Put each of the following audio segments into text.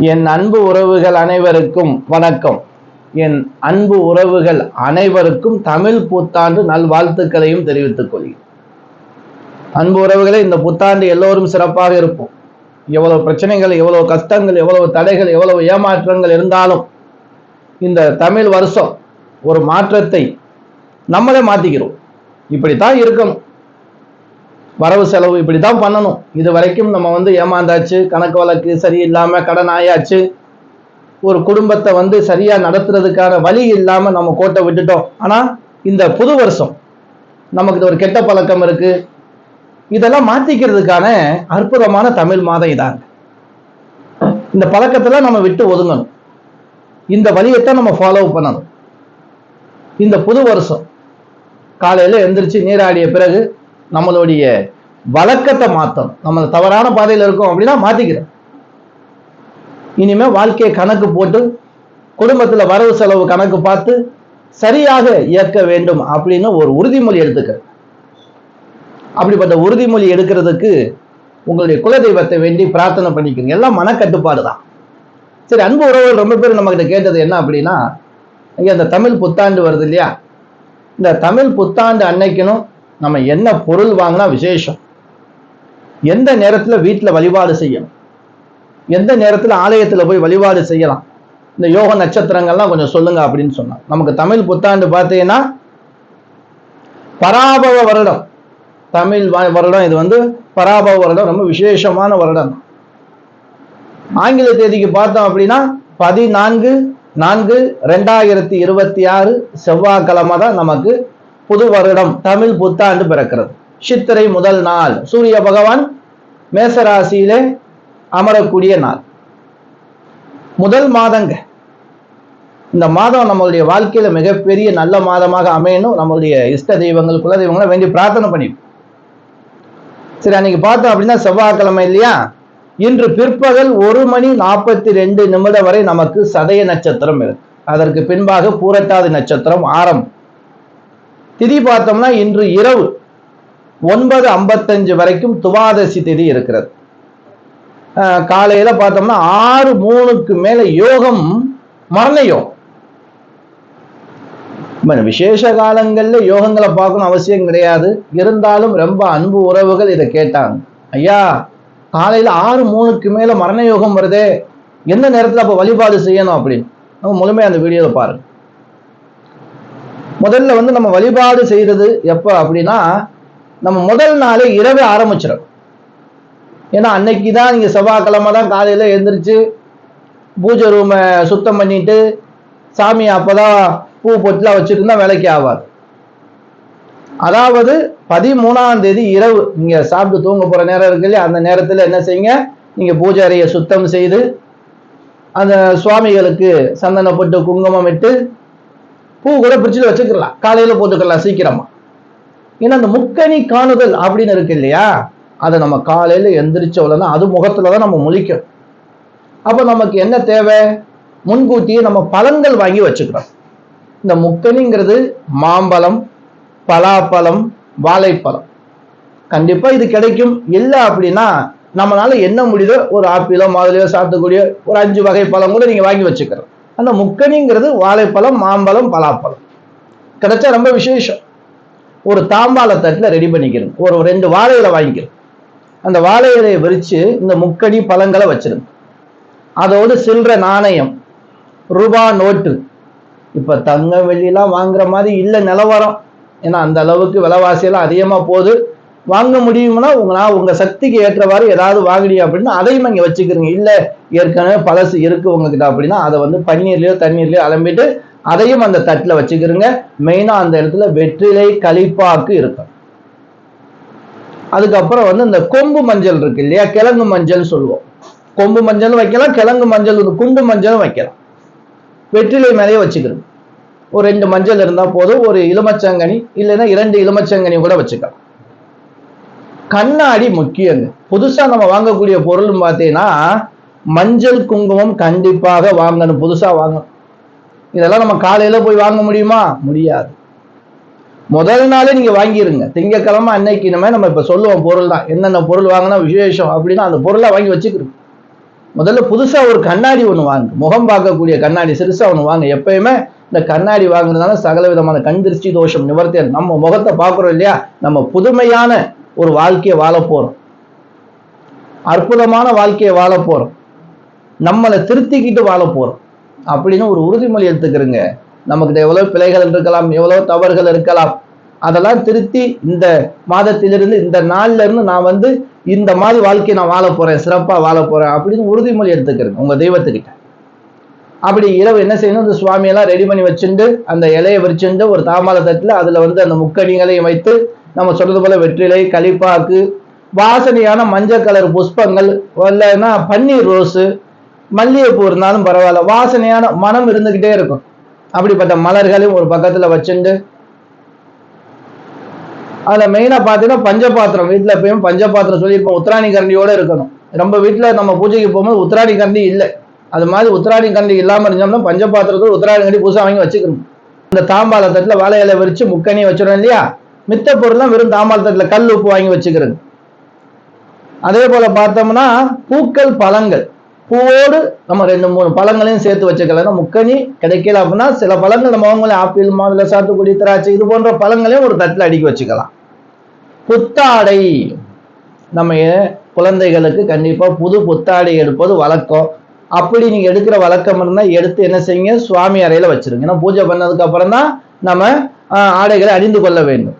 என் அன்பு உறவுகள் அனைவருக்கும் வணக்கம். என் அன்பு உறவுகள் அனைவருக்கும் தமிழ் புத்தாண்டு நல்வாழ்த்துக்களையும் தெரிவித்துக் கொள்கிறேன். அன்பு உறவுகளே, இந்த புத்தாண்டு எல்லோரும் சிறப்பாக இருப்போம். எவ்வளவு பிரச்சனைகள், எவ்வளவு கஷ்டங்கள், எவ்வளவு தடைகள், எவ்வளவு ஏமாற்றங்கள் இருந்தாலும் இந்த தமிழ் வருஷம் ஒரு மாற்றத்தை நம்மளே மாத்திக்கிறோம். இப்படித்தான் இருக்கணும், வரவு செலவு இப்படித்தான் பண்ணணும். இது வரைக்கும் நம்ம ஏமாந்தாச்சு, கணக்கு வழக்கு சரியில்லாம கடன் ஆயாச்சு, ஒரு குடும்பத்தை சரியா நடத்துறதுக்கான வழி இல்லாம நம்ம கோட்டை விட்டுட்டோம். ஆனா இந்த புது வருஷம் நமக்கு ஒரு கெட்ட பழக்கம் இருக்கு, இதெல்லாம் மாத்திக்கிறதுக்கான அற்புதமான தமிழ் மாதம் இதாங்க. இந்த பழக்கத்துல நம்ம விட்டு ஒதுங்கணும், இந்த வழியைத்தான் நம்ம ஃபாலோ பண்ணணும். இந்த புது வருஷம் காலையில எந்திரிச்சு நீராடிய பிறகு நம்மளுடைய வழக்கத்தை மாத்தணும். நம்ம தவறான பாதையில் இருக்கோம் அப்படின்னா மாத்திக்கிறோம். இனிமே வாழ்க்கையை கணக்கு போட்டு குடும்பத்துல வரவு செலவு கணக்கு பார்த்து சரியாக இயக்க வேண்டும் அப்படின்னு ஒரு உறுதிமொழி எடுத்துக்கிறது. அப்படிப்பட்ட உறுதிமொழி எடுக்கிறதுக்கு உங்களுடைய குலதெய்வத்தை வேண்டி பிரார்த்தனை பண்ணிக்கிறீங்க. எல்லாம் மனக்கட்டுப்பாடு தான். சரி, அன்பு உறவுகள் ரொம்ப பேர் நம்ம கிட்ட கேட்டது என்ன அப்படின்னா, இங்க இந்த தமிழ் புத்தாண்டு வருது இல்லையா, இந்த தமிழ் புத்தாண்டு அன்னைக்கணும் நம்ம என்ன பொருள் வாங்கினா விசேஷம், எந்த நேரத்துல வீட்டுல வழிபாடு செய்யணும், எந்த நேரத்துல ஆலயத்துல போய் வழிபாடு செய்யலாம், இந்த யோக நட்சத்திரங்கள்லாம் கொஞ்சம் சொல்லுங்க அப்படின்னு சொன்னா, நமக்கு தமிழ் புத்தாண்டு பார்த்தீங்கன்னா பராபவ வருடம். தமிழ் வருடம் இது பராபவ வருடம், ரொம்ப விசேஷமான வருடம். ஆங்கில தேதிக்கு பார்த்தோம் அப்படின்னா 14/4/2026 செவ்வாய்க்கிழமை தான் நமக்கு புது வருடம் தமிழ் புத்தாண்டு பிறக்கிறது. சித்திரை முதல் நாள் சூரிய பகவான் மேசராசியிலே அமரக்கூடிய நாள், முதல் மாதங்க. இந்த மாதம் நம்மளுடைய வாழ்க்கையில மிகப்பெரிய நல்ல மாதமாக அமையணும். நம்மளுடைய இஷ்ட தெய்வங்கள், குல தெய்வங்களை வேண்டி பிரார்த்தனை பண்ணிப்போம். சரி, அன்னைக்கு பார்த்தோம் அப்படின்னா செவ்வாய்க்கிழமை இல்லையா, இன்று பிற்பகல் 1:42 வரை நமக்கு சதய நட்சத்திரம் இருக்கு. அதற்கு பின்பாக பூரட்டாதி நட்சத்திரம் ஆரம்பம். திதி பார்த்தோம்னா இன்று இரவு 9:55 வரைக்கும் துவாதசி திதி இருக்கிறது. காலையில பார்த்தோம்னா 6:03 மேல யோகம் மரண யோகம். விசேஷ காலங்கள்ல யோகங்களை பார்க்கணும் அவசியம் கிடையாது. இருந்தாலும் ரொம்ப அன்பு உறவுகள் இதை கேட்டாங்க, ஐயா காலையில 6:03 மேல மரண யோகம் வருதே, எந்த நேரத்துல அப்ப வழிபாடு செய்யணும் அப்படின்னு நம்ம முழுமையா அந்த வீடியோல பாருங்க. முதல்ல நம்ம வழிபாடு செய்யறது எப்ப அப்படின்னா, நம்ம முதல் நாளே இரவே ஆரம்பிச்சிடும். ஏன்னா அன்னைக்கு தான் நீங்க செவ்வாய்க்கிழமை தான் காலையில எழுந்திரிச்சு பூஜை ரூமை சுத்தம் பண்ணிட்டு சாமி அப்பதான் பூ பொட்டுலாம் வச்சுட்டு இருந்தா வேலைக்கு ஆகாது. அதாவது 13ஆம் தேதி இரவு நீங்க சாப்பிட்டு தூங்க போற நேரம் இருக்கு இல்லையா, அந்த நேரத்துல என்ன செய்யுங்க, நீங்க பூஜை அறையை சுத்தம் செய்து அந்த சுவாமிகளுக்கு சந்தனம் போட்டு குங்குமம் இட்டு பூ கூட பிரிச்சுட்டு வச்சுக்கலாம், காலையில போட்டுக்கலாம் சீக்கிரமா. ஏன்னா அந்த முக்கணி காணுதல் அப்படின்னு இருக்கு இல்லையா, அதை நம்ம காலையில எந்திரிச்சவளதான் அது முகத்துலதான் நம்ம முழிக்கும். அப்ப நமக்கு என்ன தேவை, முன்கூட்டியே நம்ம பழங்கள் வாங்கி வச்சுக்கிறோம். இந்த முக்கணிங்கிறது மாம்பழம், பலாப்பழம், வாழைப்பழம், கண்டிப்பா இது கிடைக்கும். இல்லை அப்படின்னா நம்மளால என்ன முடியுதோ ஒரு ஆப்பிளோ மாதுளையோ சாப்பிடக்கூடிய ஒரு 5 வகை பழம் கூட நீங்க வாங்கி வச்சுக்கிறோம். அந்த முக்கணிங்கிறது வாழைப்பழம், மாம்பழம், பலாப்பழம் கிடைச்சா ரொம்ப விசேஷம். ஒரு தாம்பாள தட்டுல ரெடி பண்ணிக்கிறோம், ஒரு 2 வாழை இலை வாங்கிக்கிறோம். அந்த வாழை இலையை விரிச்சு இந்த முக்கணி பழங்களை வச்சிருங்க. அதோடு சில்லற நாணயம், ரூபா நோட்டு. இப்ப தங்க வெள்ளிலாம் வாங்குற மாதிரி இல்லை நிலவரம், ஏன்னா அந்த அளவுக்கு விலைவாசியெல்லாம் அதிகமா போகுது. வாங்க முடியும்னா உங்க சக்திக்கு ஏற்றவாறு ஏதாவது வாங்கினீங்க அப்படின்னா அதையும் இங்க வச்சுக்கிறீங்க. இல்ல ஏற்கனவே பழசு இருக்கு உங்ககிட்ட அப்படின்னா அதை பன்னீர்லயோ தண்ணீர்லயோ அலம்பிட்டு அதையும் அந்த தட்டுல வச்சுக்கிறீங்க. மெயினா அந்த இடத்துல வெற்றிலை களிப்பாக்கு இருக்கும். அதுக்கப்புறம் இந்த கொம்பு மஞ்சள் இருக்கு இல்லையா, கிழங்கு மஞ்சள் சொல்லுவோம். கொம்பு மஞ்சள் வைக்கலாம், கிழங்கு மஞ்சள், குண்டு மஞ்சளும் வைக்கலாம். வெற்றிலை மேலேயே வச்சுக்கிறோம். ஒரு 2 மஞ்சள் இருந்தா போதும். ஒரு இலுமச்சங்கனி இல்லைன்னா 2 இலுமச்சங்கனி கூட வச்சுக்கலாம். கண்ணாடி முக்கியங்க. புதுசா நம்ம வாங்கக்கூடிய பொருள் பார்த்தீங்கன்னா மஞ்சள் குங்குமம் கண்டிப்பாக வாங்கணும், புதுசா வாங்கணும். இதெல்லாம் நம்ம காலையில போய் வாங்க முடியுமா? முடியாது. முதல் நாளே நீங்க வாங்கிருங்க. திங்கக்கிழமை அன்னைக்கு நம்ம இப்ப சொல்லுவோம் பொருள் தான், என்னென்ன பொருள் வாங்கினா விசேஷம் அப்படின்னா அந்த பொருளை வாங்கி வச்சுக்கிறோம். முதல்ல புதுசா ஒரு கண்ணாடி ஒண்ணு வாங்க, முகம் பார்க்கக்கூடிய கண்ணாடி சிறுசா ஒண்ணு வாங்க. எப்பயுமே இந்த கண்ணாடி வாங்குறதுனால சகல விதமான கண் திருஷ்டி தோஷம் நிவர்த்தி. நம்ம முகத்தை பார்க்கிறோம் இல்லையா, நம்ம புதுமையான ஒரு வாழ்க்கையை வாழ போறோம், அற்புதமான வாழ்க்கையை வாழ போறோம், நம்மளை திருத்திக்கிட்டு வாழ போறோம் அப்படின்னு ஒரு உறுதிமொழி எடுத்துக்கிறோங்க. நமக்கு எவ்வளவு பிழைகள் இருக்கலாம், எவ்வளவு தவறுகள் இருக்கலாம், அதெல்லாம் திருத்தி இந்த மாதத்திலிருந்து இந்த நாள்ல இருந்து நான் இந்த மாதிரி வாழ்க்கையை நான் வாழ போறேன், சிறப்பா வாழ போறேன் அப்படின்னு உறுதிமொழி எடுத்துக்கிறேன் உங்க தெய்வத்துக்கிட்ட. அப்படி இரவு என்ன செய்யணும், இந்த சுவாமியெல்லாம் ரெடி பண்ணி வச்சுட்டு அந்த இலையை விரிச்சுட்டு ஒரு தாமால தட்டுல அதுல அந்த முக்கணிகளையும் வைத்து நம்ம சொல்றது போல வெற்றிலை, களிப்பாக்கு, வாசனையான மஞ்சள் கலர் புஷ்பங்கள், இல்லைன்னா பன்னீர் ரோஸு, மல்லிகைப்பூ இருந்தாலும் பரவாயில்ல, வாசனையான மனம் இருந்துகிட்டே இருக்கும். அப்படிப்பட்ட மலர்களையும் ஒரு பக்கத்துல வச்சுட்டு அதுல மெயினா பாத்தீங்கன்னா பஞ்சபாத்திரம், வீட்டுல எப்பயும் பஞ்சபாத்திரம் சொல்லியிருப்போம், உத்திராணி கரண்டியோட இருக்கணும். ரொம்ப வீட்டுல நம்ம பூஜைக்கு போகும்போது உத்திராணி கரண்டி இல்லை, அது மாதிரி உத்திராணி கரண்டி இல்லாம இருந்தோம்னா பஞ்சபாத்திரத்தோடு உத்திராணி கரண்டி பூசா வாங்கி வச்சுக்கணும். இந்த தாம்பாள தட்டுல வாழை இலை விரிச்சு முக்கணி வச்சிடும் இல்லையா, மித்த பொருள்லாம் வெறும் தாம்பாள தட்டுல கல் உப்பு வாங்கி வச்சுக்கிறது. அதே போல பார்த்தோம்னா பூக்கள், பழங்கள், பூவோடு நம்ம 2-3 பழங்களையும் சேர்த்து வச்சுக்கலாம். முக்கணி கிடைக்கல அப்படின்னா சில பழங்கள் நம்ம அவங்களே ஆப்பிள், மாதுளை, சாத்துக்குடி, திராட்சை இது போன்ற பழங்களையும் ஒரு தட்டுல அடுக்கி வச்சுக்கலாம். புத்தாடை, நம்ம குழந்தைகளுக்கு கண்டிப்பா புது புத்தாடை எடுப்பது வழக்கம். அப்படி நீங்க எடுக்கிற வழக்கம் இருந்தா எடுத்து என்ன செய்யுங்க, சுவாமி அறையில வச்சிருங்க. ஏன்னா பூஜை பண்ணதுக்கு அப்புறம் தான் நம்ம ஆடைகளை அணிந்து கொள்ள வேண்டும்.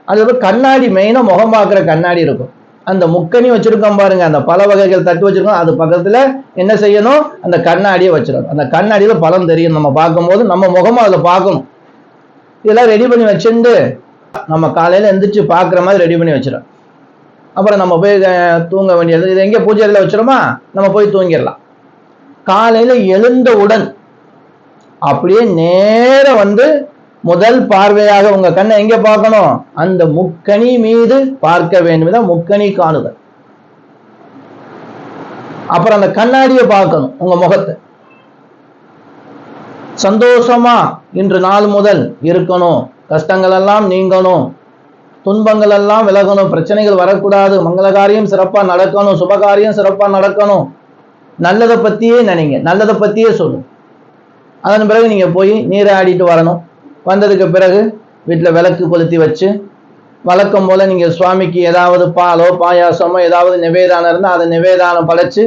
அதுக்கப்புறம் கண்ணாடி, மெயினா முகம் பார்க்குற கண்ணாடி இருக்கும், அந்த முக்கணி வச்சிருக்கோம் பாருங்க, அந்த பல வகைகள் தட்டு வச்சிருக்கோம், அது பக்கத்துல என்ன செய்யணும், அந்த கண்ணாடியை வச்சிடணும். அந்த கண்ணாடியில பலம் தெரியும், நம்ம பார்க்கும்போது நம்ம முகமும் அதுல பார்க்கணும். இதெல்லாம் ரெடி பண்ணி வச்சுட்டு நம்ம காலையில எந்திரிச்சு பார்க்குற மாதிரி ரெடி பண்ணி வச்சிடும். அப்புறம் நம்ம போய் தூங்க வேண்டியது, இது எங்கே பூஜையில வச்சிருமா, நம்ம போய் தூங்கிடலாம். காலையில எழுந்தவுடன் அப்படியே நேரம் முதல் பார்வையாக உங்க கண்ணை எங்க பார்க்கணும், அந்த முக்கணி மீது பார்க்க வேண்டும், முக்கணி காணுதல். அப்புறம் அந்த கண்ணாடியை பார்க்கணும், உங்க முகத்தை சந்தோஷமா இன்று நாள் முதல் இருக்கணும், கஷ்டங்கள் எல்லாம் நீங்கணும், துன்பங்கள் எல்லாம் விலகணும், பிரச்சனைகள் வரக்கூடாது, மங்களகாரியம் சிறப்பா நடக்கணும், சுபகாரியம் சிறப்பா நடக்கணும், நல்லதை பத்தியே நினைங்க, நல்லதை பத்தியே சொல்லும். அதன் பிறகு நீங்க போய் நீராடிட்டு வரணும். வந்ததுக்கு பிறகு வீட்டுல விளக்கு கொளுத்தி வச்சு வழக்கம் போல நீங்க சுவாமிக்கு ஏதாவது பாலோ பாயாசமோ ஏதாவது நிவேதானம் இருந்தா அதை நிவேதானம் படைச்சு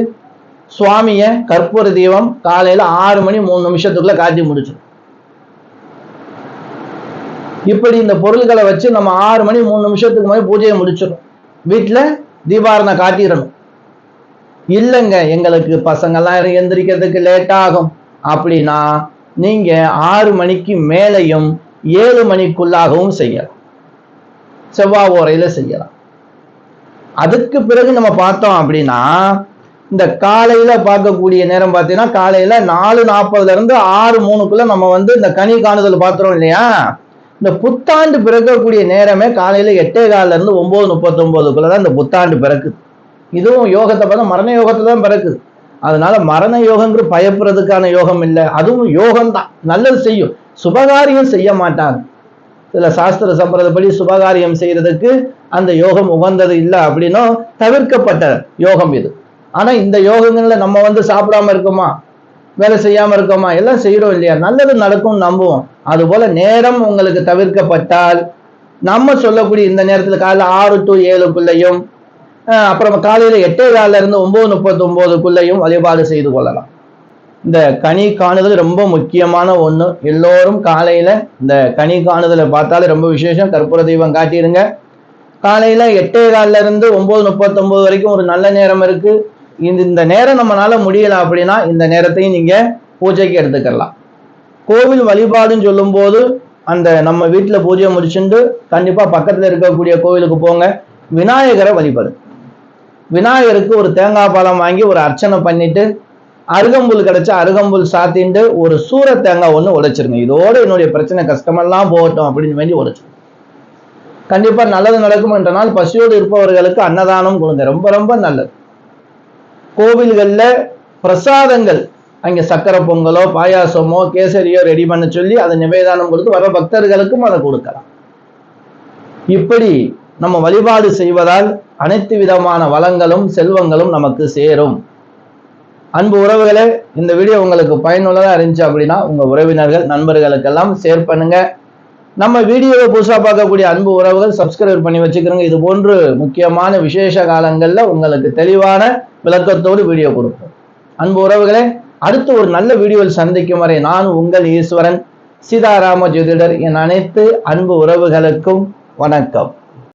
சுவாமிய கற்பூர தீபம் காலையில 6 மணி 3 நிமிஷத்துக்குள்ள காட்டி முடிச்சிடும். இப்படி இந்த பொருள்களை வச்சு நம்ம 6 மணி 3 நிமிஷத்துக்கு மாதிரி பூஜையை முடிச்சிடும். வீட்டுல தீபாரணை காட்டிடணும். இல்லைங்க எங்களுக்கு பசங்கள்லாம் எந்திரிக்கிறதுக்கு லேட் ஆகும் அப்படின்னா நீங்க 6 மணிக்கு மேலையும் 7 மணிக்குள்ளாகவும் செய்யலாம், செவ்வாய் ஓரையில செய்யலாம். அதுக்கு பிறகு நம்ம பார்த்தோம் அப்படின்னா இந்த காலையில பார்க்கக்கூடிய நேரம் பார்த்தீங்கன்னா காலையில 4:40 இருந்து 6:03 நம்ம இந்த கனி காணுதல் பார்த்துறோம் இல்லையா. இந்த புத்தாண்டு பிறக்கக்கூடிய நேரமே காலையில 8:15 இருந்து 9:39 தான் இந்த புத்தாண்டு பிறக்குது. இதுவும் யோகத்தை பார்த்தா மரண யோகத்தை தான் பிறக்குது. அதனால மரண யோகங்கிற பயப்படுறதுக்கான யோகம் இல்லை, அதுவும் யோகம்தான், நல்லது செய்யும், சுபகாரியம் செய்ய மாட்டாங்க. இதுல சாஸ்திர சம்பிரதாயப்படி சுபகாரியம் செய்யறதுக்கு அந்த யோகம் உகந்தது இல்லை அப்படின்னும் தவிர்க்கப்பட்ட யோகம் இது. ஆனா இந்த யோகங்கள்ல நம்ம சாப்பிடாம இருக்கோமா, வேலை செய்யாம இருக்கோமா, எல்லாம் செய்யறோம் இல்லையா, நல்லது நடக்கும் நம்புவோம். அது போல நேரம் உங்களுக்கு தவிர்க்கப்பட்டால் நம்ம சொல்லக்கூடிய இந்த நேரத்துல காலையில 6 to 7 அப்புறம் காலையில 8:15 இருந்து 9:39 வழிபாடு செய்து கொள்ளலாம். இந்த கனி காணுதல் ரொம்ப முக்கியமான ஒண்ணு. எல்லோரும் காலையில இந்த கனி காணுதலை பார்த்தாலே ரொம்ப விசேஷம். கற்பூர தீபம் காட்டிடுங்க. காலையில 8:15 இருந்து 9:39 வரைக்கும் ஒரு நல்ல நேரம் இருக்கு. இந்த நேரம் நம்மளால முடியல அப்படின்னா இந்த நேரத்தையும் நீங்க பூஜைக்கு எடுத்துக்கலாம். கோவில் வழிபாடுன்னு சொல்லும் போது அந்த நம்ம வீட்டுல பூஜையை முடிச்சுட்டு கண்டிப்பா பக்கத்துல இருக்கக்கூடிய கோவிலுக்கு போங்க, விநாயகரை வழிபடு. விநாயகருக்கு ஒரு தேங்காய் பழம் வாங்கி ஒரு அர்ச்சனை பண்ணிட்டு அருகம்புல் கிடைச்சா அருகம்புல் சாத்திட்டு ஒரு சூர தேங்காய் ஒண்ணு உடைச்சிருங்க. இதோட என்னுடைய பிரச்சனை கஷ்டமெல்லாம் போகட்டும் அப்படின்னு வேண்டி உடைச்சிருங்க. கண்டிப்பா நல்லது நடக்கும். என்ற நாள் பசியோடு இருப்பவர்களுக்கு அன்னதானம் கொடுங்க, ரொம்ப ரொம்ப நல்லது. கோவில்கள்ல பிரசாதங்கள் அங்க சக்கரை பொங்கலோ பாயாசமோ கேசரியோ ரெடி பண்ண சொல்லி அதை நிவேதானம் கொடுத்து வர பக்தர்களுக்கும் அதை கொடுக்கலாம். இப்படி நம்ம வழிபாடு செய்வதால் அனைத்து விதமான வளங்களும் செல்வங்களும் நமக்கு சேரும். அன்பு உறவுகளே, இந்த வீடியோ உங்களுக்கு பயனுள்ளதா இருந்துச்சு அப்படின்னா உங்க உறவினர்கள் நண்பர்களுக்கெல்லாம் ஷேர் பண்ணுங்க. நம்ம வீடியோவை புதுசா பார்க்கக்கூடிய அன்பு உறவுகள் சப்ஸ்கிரைப் பண்ணி வச்சுக்கிறோங்க. இது போன்று முக்கியமான விசேஷ காலங்கள்ல உங்களுக்கு தெளிவான விளக்கத்தோடு வீடியோ கொடுப்போம். அன்பு உறவுகளே, அடுத்து ஒரு நல்ல வீடியோவில் சந்திக்கும் வரை நான் உங்கள் ஈஸ்வரன் சீதாராம ஜோதிடர். என் அனைத்து அன்பு உறவுகளுக்கும் வணக்கம்.